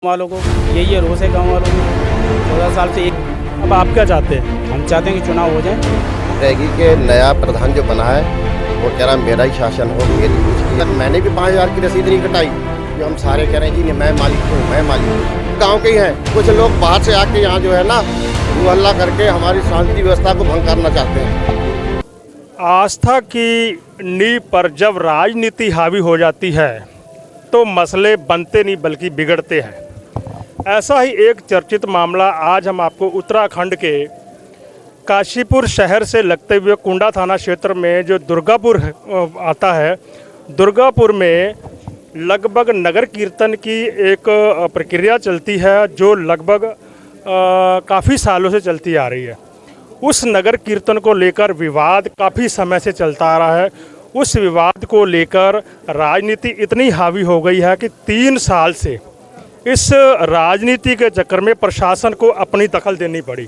वालों को यही है रोज़ है गाँव वालों को 14 साल से। अब आप क्या चाहते हैं? हम चाहते हैं कि चुनाव हो जाए। रहेगी कि नया प्रधान जो बना है वो कह रहा है मेरा ही शासन हो, मेरी कुछ। मैंने भी 5,000 की रसीद नहीं कटाई, जो हम सारे कह रहे हैं जी मैं मालिक हूँ, मैं मालिक हूँ। गाँव के ही हैं, कुछ लोग बाहर से आके यहाँ जो है ना वो हल्ला करके हमारी शांति व्यवस्था को भंग करना चाहते हैं। आस्था की नींव पर जब राजनीति हावी हो जाती है तो मसले बनते नहीं बल्कि बिगड़ते हैं। ऐसा ही एक चर्चित मामला आज हम आपको उत्तराखंड के काशीपुर शहर से लगते हुए कुंडा थाना क्षेत्र में जो दुर्गापुर आता है, दुर्गापुर में लगभग नगर कीर्तन की एक प्रक्रिया चलती है जो लगभग काफ़ी सालों से चलती आ रही है। उस नगर कीर्तन को लेकर विवाद काफ़ी समय से चलता आ रहा है। उस विवाद को लेकर राजनीति इतनी हावी हो गई है कि 3 साल से इस राजनीति के चक्कर में प्रशासन को अपनी दखल देनी पड़ी।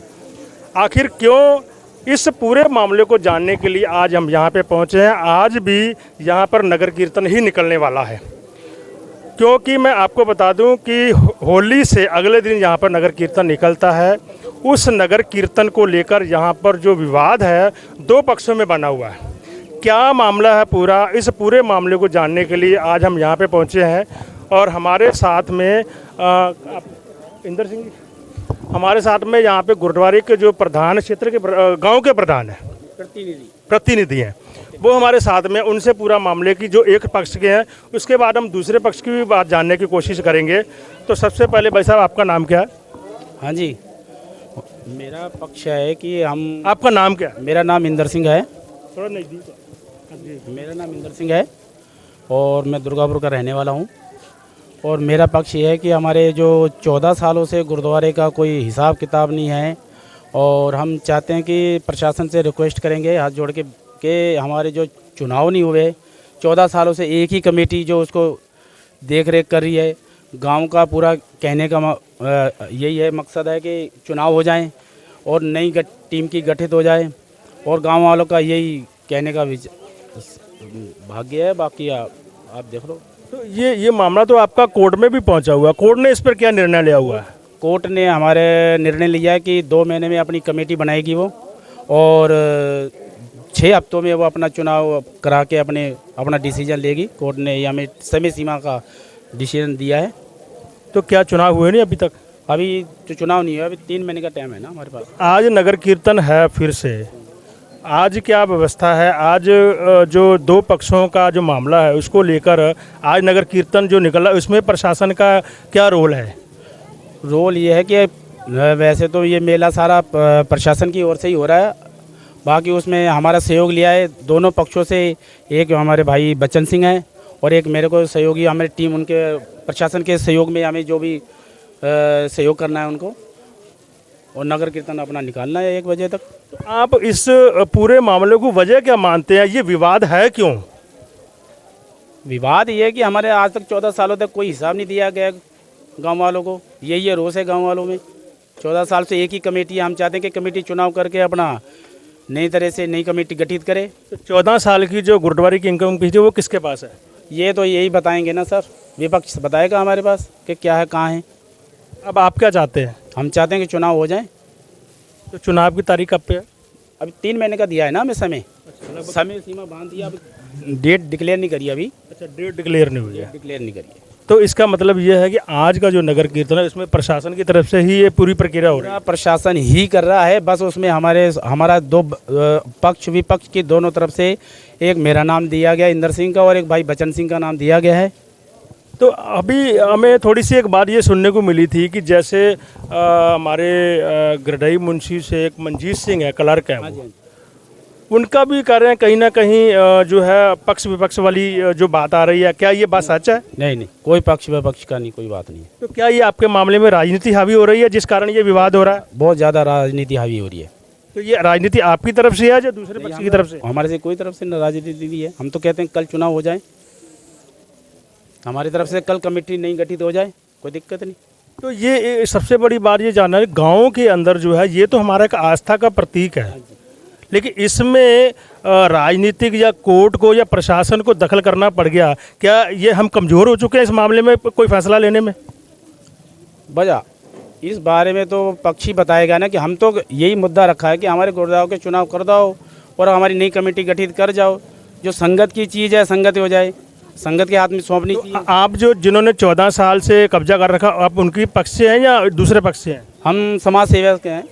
आखिर क्यों, इस पूरे मामले को जानने के लिए आज हम यहाँ पे पहुँचे हैं। आज भी यहाँ पर नगर कीर्तन ही निकलने वाला है, क्योंकि मैं आपको बता दूं कि होली से अगले दिन यहाँ पर नगर कीर्तन निकलता है। उस नगर कीर्तन को लेकर यहाँ पर जो विवाद है 2 पक्षों में बना हुआ है। क्या मामला है पूरा, इस पूरे मामले को जानने के लिए आज हम यहाँ पे पहुँचे हैं और हमारे साथ में इंदर सिंह जी, हमारे साथ में यहाँ पे गुरुद्वारे के जो प्रधान क्षेत्र के गांव के प्रधान हैं, प्रतिनिधि हैं, वो हमारे साथ में। उनसे पूरा मामले की जो एक पक्ष के हैं उसके बाद हम दूसरे पक्ष की भी बात जानने की कोशिश करेंगे। तो सबसे पहले भाई साहब, आपका नाम क्या है? हाँ जी, मेरा पक्ष है कि हम। आपका नाम क्या है? मेरा नाम इंदर सिंह है। थोड़ा नज़दीक। मेरा नाम इंदर सिंह है और मैं दुर्गापुर का रहने वाला हूँ। और मेरा पक्ष ये है कि हमारे जो 14 सालों से गुरुद्वारे का कोई हिसाब किताब नहीं है और हम चाहते हैं कि प्रशासन से रिक्वेस्ट करेंगे हाथ जोड़ के हमारे जो चुनाव नहीं हुए 14 सालों से, एक ही कमेटी जो उसको देख रेख कर रही है। गांव का पूरा कहने का यही है, मकसद है कि चुनाव हो जाएं और नई टीम की गठित हो जाए और गांव वालों का यही कहने का भाग्य है। बाकी आप देख लो। तो ये मामला तो आपका कोर्ट में भी पहुंचा हुआ, कोर्ट ने इस पर क्या निर्णय लिया हुआ है? कोर्ट ने हमारे निर्णय लिया है कि 2 महीने में अपनी कमेटी बनाएगी वो और 6 हफ्तों में वो अपना चुनाव करा के अपना डिसीजन लेगी। कोर्ट ने हमें समय सीमा का डिसीजन दिया है। तो क्या चुनाव हुए नहीं अभी तक? अभी तो चुनाव नहीं हुआ, अभी 3 महीने का टाइम है ना हमारे पास। आज नगर कीर्तन है फिर से, आज क्या व्यवस्था है? आज जो 2 पक्षों का जो मामला है उसको लेकर आज नगर कीर्तन जो निकला उसमें प्रशासन का क्या रोल है? रोल ये है कि वैसे तो ये मेला सारा प्रशासन की ओर से ही हो रहा है, बाकी उसमें हमारा सहयोग लिया है दोनों पक्षों से। एक हमारे भाई बच्चन सिंह हैं और एक मेरे को सहयोगी, हमारी टीम, उनके प्रशासन के सहयोग में हमें जो भी सहयोग करना है उनको, और नगर कीर्तन अपना निकालना है 1 बजे तक। तो आप इस पूरे मामले को वजह क्या मानते हैं? ये विवाद है क्यों? विवाद ये है कि हमारे आज तक 14 सालों तक कोई हिसाब नहीं दिया गया गांव वालों को। यही है रोज़ है गांव वालों में। 14 साल से एक ही कमेटी है। हम चाहते हैं कि कमेटी चुनाव करके अपना नई तरह से नई कमेटी गठित करे। तो 14 साल की जो गुरुद्वारे की इनकम थी वो किसके पास है? ये तो यही बताएंगे ना सर, विपक्ष बताएगा हमारे पास कि क्या है, कहाँ है। अब आप क्या चाहते हैं? हम चाहते हैं कि चुनाव हो जाए। तो चुनाव की तारीख कब पे है? अभी 3 महीने का दिया है ना हमें समय सीमा बांध दिया। अभी डेट डिक्लेयर नहीं करी अभी। अच्छा, डेट डिक्लेयर नहीं हुई है। डिक्लेयर नहीं करी है। तो इसका मतलब ये है कि आज का जो नगर कीर्तन है इसमें प्रशासन की तरफ से ही ये पूरी प्रक्रिया हो रही है? प्रशासन ही कर रहा है, बस उसमें हमारा 2 पक्ष विपक्ष की दोनों तरफ से, एक मेरा नाम दिया गया इंदर सिंह का और एक भाई बच्चन सिंह का नाम दिया गया है। तो अभी हमें थोड़ी सी एक बात ये सुनने को मिली थी कि जैसे हमारे गृहई मुंशी से एक मंजीत सिंह है, क्लर्क है वो, उनका भी कह रहे हैं कहीं ना कहीं जो है पक्ष विपक्ष वाली जो बात आ रही है। क्या ये बात सच है? नहीं, कोई पक्ष विपक्ष का नहीं, कोई बात नहीं है। तो क्या ये आपके मामले में राजनीति हावी हो रही है जिस कारण ये विवाद हो रहा है? बहुत ज़्यादा राजनीति हावी हो रही है। तो ये राजनीति आपकी तरफ से है या दूसरे पक्ष की तरफ से? हमारे से कोई तरफ से राजनीति नहीं है। हम तो कहते हैं कल चुनाव हो जाए, हमारी तरफ से कल कमेटी नहीं गठित हो जाए, कोई दिक्कत नहीं। तो ये सबसे बड़ी बात ये जानना है, गाँव के अंदर जो है ये तो हमारा एक आस्था का प्रतीक है, लेकिन इसमें राजनीतिक या कोर्ट को या प्रशासन को दखल करना पड़ गया। क्या ये हम कमज़ोर हो चुके हैं इस मामले में कोई फैसला लेने में? वजह इस बारे में तो पक्षी बताएगा ना कि हम तो यही मुद्दा रखा है कि हमारे गुरुद्वारों के चुनाव कर दो और हमारी नई कमेटी गठित कर जाओ। जो संगत की चीज़ है संगत हो जाए, संगत के हाथ में सौंपनी चाहिए। आप जो जिन्होंने 14 साल से कब्जा कर रखा, आप उनकी पक्ष से हैं या दूसरे पक्ष से हैं? हम समाज सेवा के हैं।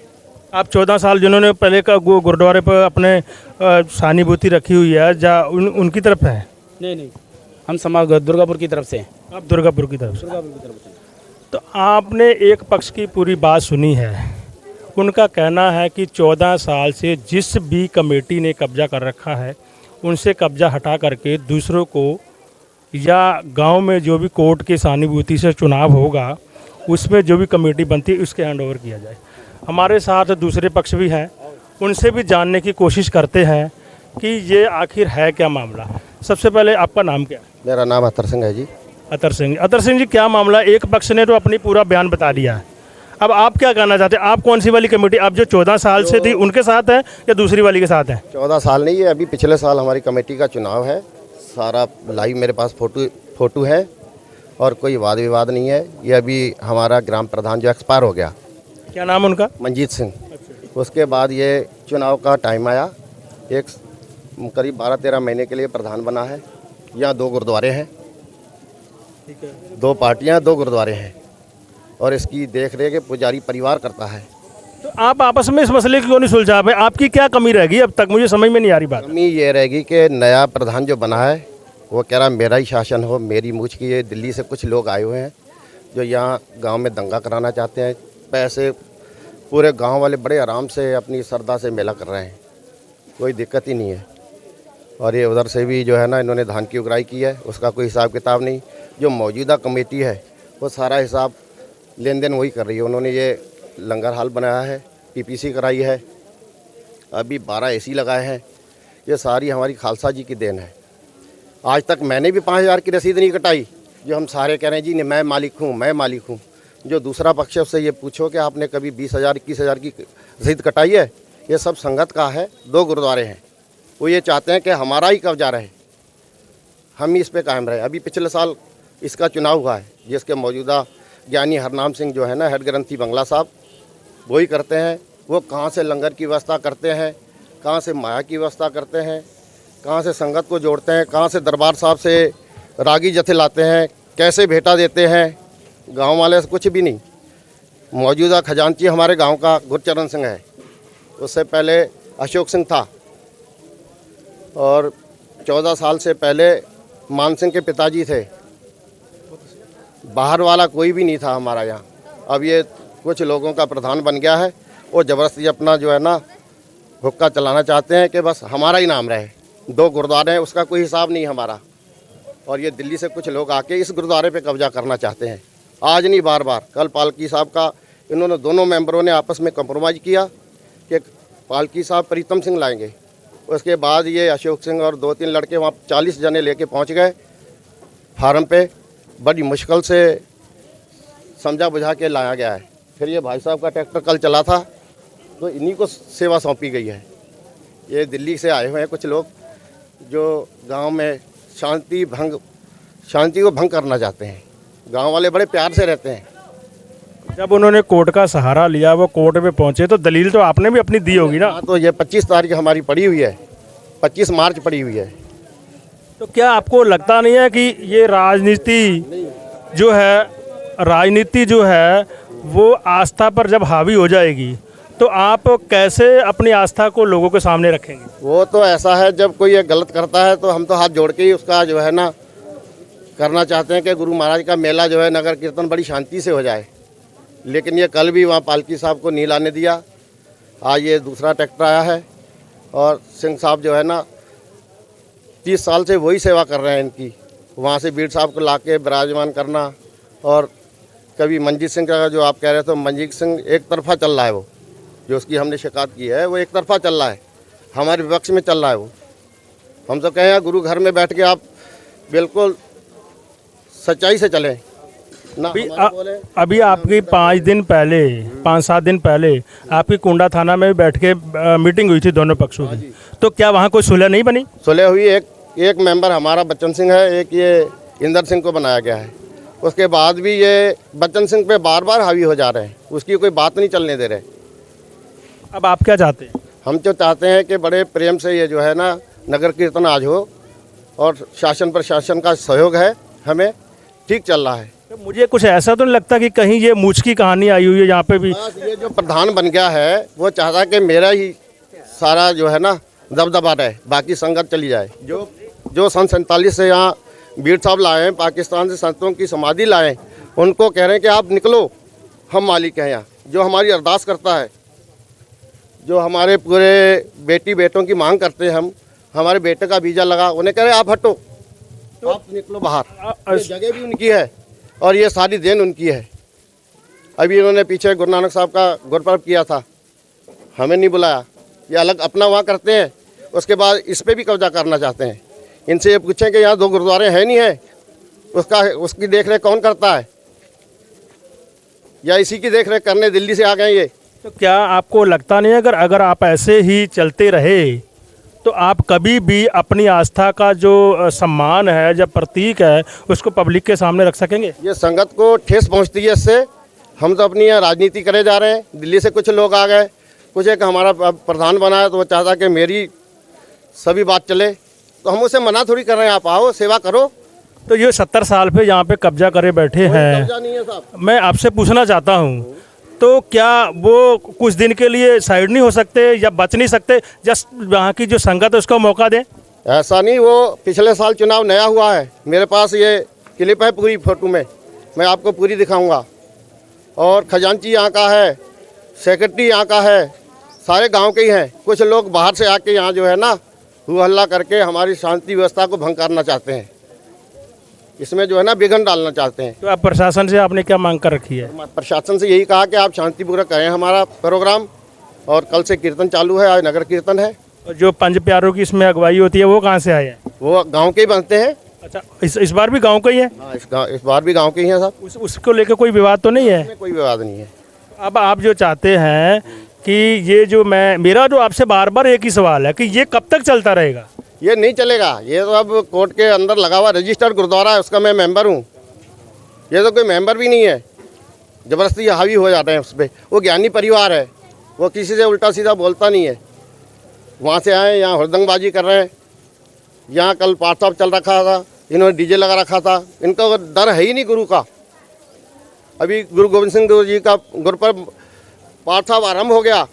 आप 14 साल जिन्होंने पहले का गुरुद्वारे पर अपने सहानुभूति रखी हुई है, उनकी तरफ है? नहीं, हम समाज दुर्गापुर की तरफ से हैं। आप दुर्गापुर की तरफ से। दुर्गापुर की तरफ से। तो आपने एक पक्ष की पूरी बात सुनी है। उनका कहना है कि 14 साल से जिस भी कमेटी ने कब्जा कर रखा है उनसे कब्जा हटा करके दूसरों को या गांव में जो भी कोर्ट की सहानुभूति से चुनाव होगा उसमें जो भी कमेटी बनती है उसके हैंड ओवर किया जाए। हमारे साथ दूसरे पक्ष भी हैं, उनसे भी जानने की कोशिश करते हैं कि ये आखिर है क्या मामला। सबसे पहले आपका नाम क्या है? मेरा नाम अतर सिंह है जी। अतर सिंह जी, क्या मामला? एक पक्ष ने तो अपनी पूरा बयान बता दिया है, अब आप क्या कहना चाहते हैं? आप कौन सी वाली कमेटी, आप जो 14 साल से थी उनके साथ हैं या दूसरी वाली के साथ हैं? 14 साल नहीं है, अभी पिछले साल हमारी कमेटी का चुनाव है। सारा लाइव मेरे पास फोटो है और कोई वाद विवाद नहीं है। ये अभी हमारा ग्राम प्रधान जो एक्सपायर हो गया, क्या नाम उनका? मंजीत सिंह। उसके बाद ये चुनाव का टाइम आया, एक करीब 12-13 महीने के लिए प्रधान बना है। यहाँ 2 गुरुद्वारे हैं, 2 पार्टियाँ, 2 गुरुद्वारे हैं और इसकी देख रेख पुजारी परिवार करता है। तो आप आपस में इस मसले की क्यों नहीं सुलझा पाए? आपकी क्या कमी रहेगी अब तक? मुझे समझ में नहीं आ रही बात। कमी ये रहेगी कि नया प्रधान जो बना है वो कह रहा मेरा ही शासन हो, मेरी मूछ की। ये दिल्ली से कुछ लोग आए हुए हैं जो यहाँ गांव में दंगा कराना चाहते हैं। पैसे पूरे गांव वाले बड़े आराम से अपनी श्रद्धा से मेला कर रहे हैं, कोई दिक्कत ही नहीं है। और ये उधर से भी जो है ना, इन्होंने धान की उगराई की है, उसका कोई हिसाब किताब नहीं। जो मौजूदा कमेटी है वो सारा हिसाब लेन देन वही कर रही है। उन्होंने ये लंगर हाल बनाया है, पीपीसी कराई है, अभी 12 एसी लगाए हैं। ये सारी हमारी खालसा जी की देन है। आज तक मैंने भी 5000 की रसीद नहीं कटाई, जो हम सारे कह रहे हैं जी नहीं मैं मालिक हूँ, मैं मालिक हूँ। जो दूसरा पक्ष है उससे ये पूछो कि आपने कभी 20,000 21,000 की रसीद कटाई है? ये सब संगत का है। 2 गुरुद्वारे हैं, वो ये चाहते हैं कि हमारा ही कब्जा रहे, हम ही इस पे कायम रहे। अभी पिछले साल इसका चुनाव हुआ है, जिसके मौजूदा ज्ञानी हरनाम सिंह जो है ना, हेड ग्रंथी बंगला साहब, वही करते हैं। वो कहाँ से लंगर की व्यवस्था करते हैं, कहाँ से माया की व्यवस्था करते हैं, कहाँ से संगत को जोड़ते हैं, कहाँ से दरबार साहब से रागी जत्थे लाते हैं, कैसे भेंटा देते हैं। गांव वाले से कुछ भी नहीं। मौजूदा खजांची हमारे गांव का गुरचरण सिंह है, उससे पहले अशोक सिंह था और 14 साल से पहले मान सिंह के पिताजी थे। बाहर वाला कोई भी नहीं था हमारा यहाँ। अब ये कुछ लोगों का प्रधान बन गया है और ज़बरदस्ती अपना जो है ना हुक्का चलाना चाहते हैं कि बस हमारा ही नाम रहे। 2 गुरुद्वारे हैं, उसका कोई हिसाब नहीं हमारा। और ये दिल्ली से कुछ लोग आके इस गुरुद्वारे पे कब्जा करना चाहते हैं। आज नहीं, बार बार। कल पालकी साहब का इन्होंने दोनों मेंबरों ने आपस में कंप्रोमाइज़ किया कि पालकी साहब प्रीतम सिंह लाएंगे। उसके बाद ये अशोक सिंह और 2-3 लड़के वहाँ 40 जने लेके पहुँच गए फार्म पे। बड़ी मुश्किल से समझा बुझा के लाया गया है। फिर ये भाई साहब का ट्रैक्टर कल चला था तो इन्हीं को सेवा सौंपी गई है। ये दिल्ली से आए हुए हैं कुछ लोग जो गांव में शांति को भंग करना चाहते हैं। गांव वाले बड़े प्यार से रहते हैं। जब उन्होंने कोर्ट का सहारा लिया, वो कोर्ट में पहुंचे, तो दलील तो आपने भी अपनी दी होगी ना? तो ये 25 तारीख हमारी पड़ी हुई है, 25 मार्च पड़ी हुई है। तो क्या आपको लगता नहीं है कि ये राजनीति जो है वो आस्था पर जब हावी हो जाएगी तो आप कैसे अपनी आस्था को लोगों के सामने रखेंगे? वो तो ऐसा है, जब कोई ये गलत करता है तो हम तो हाथ जोड़ के ही उसका जो है ना करना चाहते हैं कि गुरु महाराज का मेला जो है नगर कीर्तन बड़ी शांति से हो जाए। लेकिन ये कल भी वहाँ पालकी साहब को नहीं लाने दिया। आज ये दूसरा ट्रैक्टर आया है और सिंह साहब जो है ना 30 साल से वही सेवा कर रहे हैं इनकी। वहाँ से बीड़ साहब को लाके विराजमान करना। और कभी मंजीत सिंह का जो आप कह रहे थे, मंजीत सिंह एक तरफा चल रहा है। वो जो उसकी हमने शिकायत की है वो एक तरफा चल रहा है, हमारे विपक्ष में चल रहा है वो। हम तो कहें गुरु घर में बैठ के आप बिल्कुल सच्चाई से चलें ना। अभी आपकी 5-7 दिन पहले आपकी कुंडा थाना में बैठ के मीटिंग हुई थी दोनों पक्षों की, तो क्या वहाँ कोई सुलह नहीं बनी? सुलह हुई। एक मेंबर हमारा बच्चन सिंह है, एक ये इंदर सिंह को बनाया गया है। उसके बाद भी ये बच्चन सिंह पे बार बार हावी हो जा रहे हैं, उसकी कोई बात नहीं चलने दे रहे। अब आप क्या चाहते हैं? हम तो चाहते हैं कि बड़े प्रेम से ये जो है ना नगर कीर्तन आज हो, और शासन प्रशासन का सहयोग है, हमें ठीक चल रहा है। तो मुझे कुछ ऐसा तो नहीं लगता कि कहीं ये मूछ की कहानी आई हुई है यहाँ पे भी? बस ये जो प्रधान बन गया है वो चाहता कि मेरा ही सारा जो है ना दबदबा रहे, बाकी संगत चली जाए। जो सन 47 से यहाँ बीर साहब लाए हैं, पाकिस्तान से संतों की समाधि लाए, उनको कह रहे हैं कि आप निकलो, हम मालिक हैं यहाँ। जो हमारी अरदास करता है, जो हमारे पूरे बेटी बेटों की मांग करते हैं, हम हमारे बेटे का वीज़ा लगा, उन्हें कह रहे आप हटो, आप निकलो बाहर। ये जगह भी उनकी है और ये सारी देन उनकी है। अभी इन्होंने पीछे गुरु नानक साहब का गुरपर्व किया था, हमें नहीं बुलाया। ये अलग अपना वहाँ करते हैं, उसके बाद इस पर भी कब्जा करना चाहते हैं। इनसे ये पूछें कि यहाँ 2 गुरुद्वारे हैं नहीं है, उसकी देख रेख कौन करता है, या इसी की देख रेख करने दिल्ली से आ गए ये? तो क्या आपको लगता नहीं है अगर आप ऐसे ही चलते रहे तो आप कभी भी अपनी आस्था का जो सम्मान है, जब प्रतीक है, उसको पब्लिक के सामने रख सकेंगे? ये संगत को ठेस पहुँचती है इससे। हम तो अपनी यहाँ राजनीति करे जा रहे हैं, दिल्ली से कुछ लोग आ गए, कुछ एक हमारा प्रधान बना है तो वो चाहता कि मेरी सभी बात चले, तो हम उसे मना थोड़ी कर रहे हैं, आप आओ सेवा करो। तो ये 70 साल पे यहाँ पे कब्जा करे बैठे हैं, कब्जा नहीं है साहब। मैं आपसे पूछना चाहता हूँ, तो क्या वो कुछ दिन के लिए साइड नहीं हो सकते या बच नहीं सकते? जस्ट वहाँ की जो संगत है उसको मौका दें। ऐसा नहीं, वो पिछले साल चुनाव नया हुआ है, मेरे पास ये क्लिप है पूरी फोटो में, मैं आपको पूरी दिखाऊंगा। और खजांची यहाँ का है, सेक्रेटरी यहाँ का है, सारे गांव के ही हैं। कुछ लोग बाहर से आके यहाँ जो है ना हु हल्ला करके हमारी शांति व्यवस्था को भंग करना चाहते हैं, इसमें जो है ना विघ्न डालना चाहते हैं। तो आप प्रशासन से आपने क्या मांग कर रखी है? प्रशासन से यही कहा कि आप शांतिपूर्वक करें हमारा प्रोग्राम, और कल से कीर्तन चालू है, आज नगर कीर्तन है। और जो 5 प्यारों की इसमें अगुवाई होती है वो कहाँ से आए हैं? वो गांव के ही बनते हैं। अच्छा, इस बार भी गांव का ही है? हाँ, इस बार भी गांव के ही हैं साहब। उसको लेकर कोई विवाद तो नहीं है? इसमें कोई विवाद नहीं है। अब आप जो चाहते हैं कि ये जो मेरा जो आपसे बार बार एक ही सवाल है कि ये कब तक चलता रहेगा? ये नहीं चलेगा, ये तो अब कोर्ट के अंदर लगा हुआ रजिस्टर्ड गुरुद्वारा है, उसका मैं मेंबर हूँ। ये तो कोई मेंबर भी नहीं है, ज़बरदस्ती हावी हो जाते हैं उस पर। वो ज्ञानी परिवार है, वो किसी से उल्टा सीधा बोलता नहीं है। वहाँ से आए, यहाँ हुड़दंगबाजी कर रहे हैं। यहाँ कल पाठ साहब चल रखा था, इन्होंने डीजे लगा रखा था। इनका डर है ही नहीं गुरु का। अभी गुरु गोविंद सिंह देव जी का गुरुपर्व पाठ साहब आरम्भ हो गया,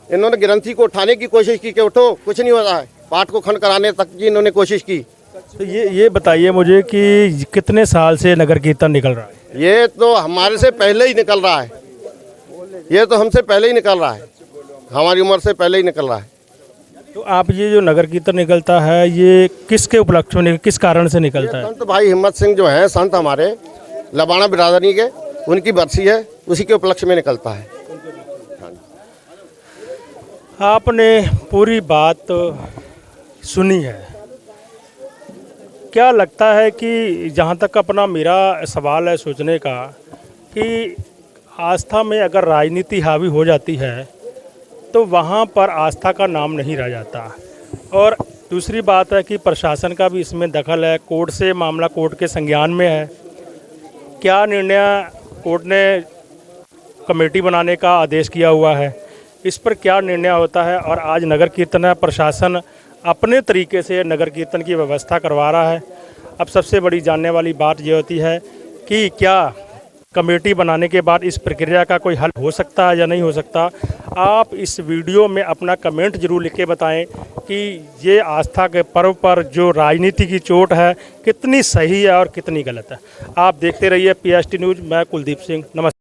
इन्होंने ग्रंथी को उठाने की कोशिश की कि उठो, कुछ नहीं होता है। पाठ को खंड कराने तक की इन्होंने कोशिश की। तो ये बताइए मुझे कि कितने साल से नगर कीर्तन निकल रहा है? ये तो हमारे से पहले ही निकल रहा है, ये तो हमसे पहले ही निकल रहा है, हमारी उम्र से पहले ही निकल रहा है। तो आप ये जो नगर कीर्तन निकलता है ये किसके उपलक्ष्य में, किस कारण से निकलता है? संत भाई हिम्मत सिंह जो हैं संत हमारे लबाना बिरादरी के, उनकी बरसी है, उसी के उपलक्ष्य में निकलता है। आपने पूरी बात सुनी है। क्या लगता है कि जहाँ तक अपना मेरा सवाल है सोचने का, कि आस्था में अगर राजनीति हावी हो जाती है तो वहाँ पर आस्था का नाम नहीं रह जाता। और दूसरी बात है कि प्रशासन का भी इसमें दखल है, कोर्ट से मामला कोर्ट के संज्ञान में है। क्या निर्णय कोर्ट ने कमेटी बनाने का आदेश किया हुआ है, इस पर क्या निर्णय होता है? और आज नगर कीर्तन है, प्रशासन अपने तरीके से नगर कीर्तन की व्यवस्था करवा रहा है। अब सबसे बड़ी जानने वाली बात ये होती है कि क्या कमेटी बनाने के बाद इस प्रक्रिया का कोई हल हो सकता है या नहीं हो सकता। आप इस वीडियो में अपना कमेंट जरूर लिख के बताएं कि ये आस्था के पर्व पर जो राजनीति की चोट है कितनी सही है और कितनी गलत है। आप देखते रहिए PST न्यूज़। मैं कुलदीप सिंह, नमस्कार।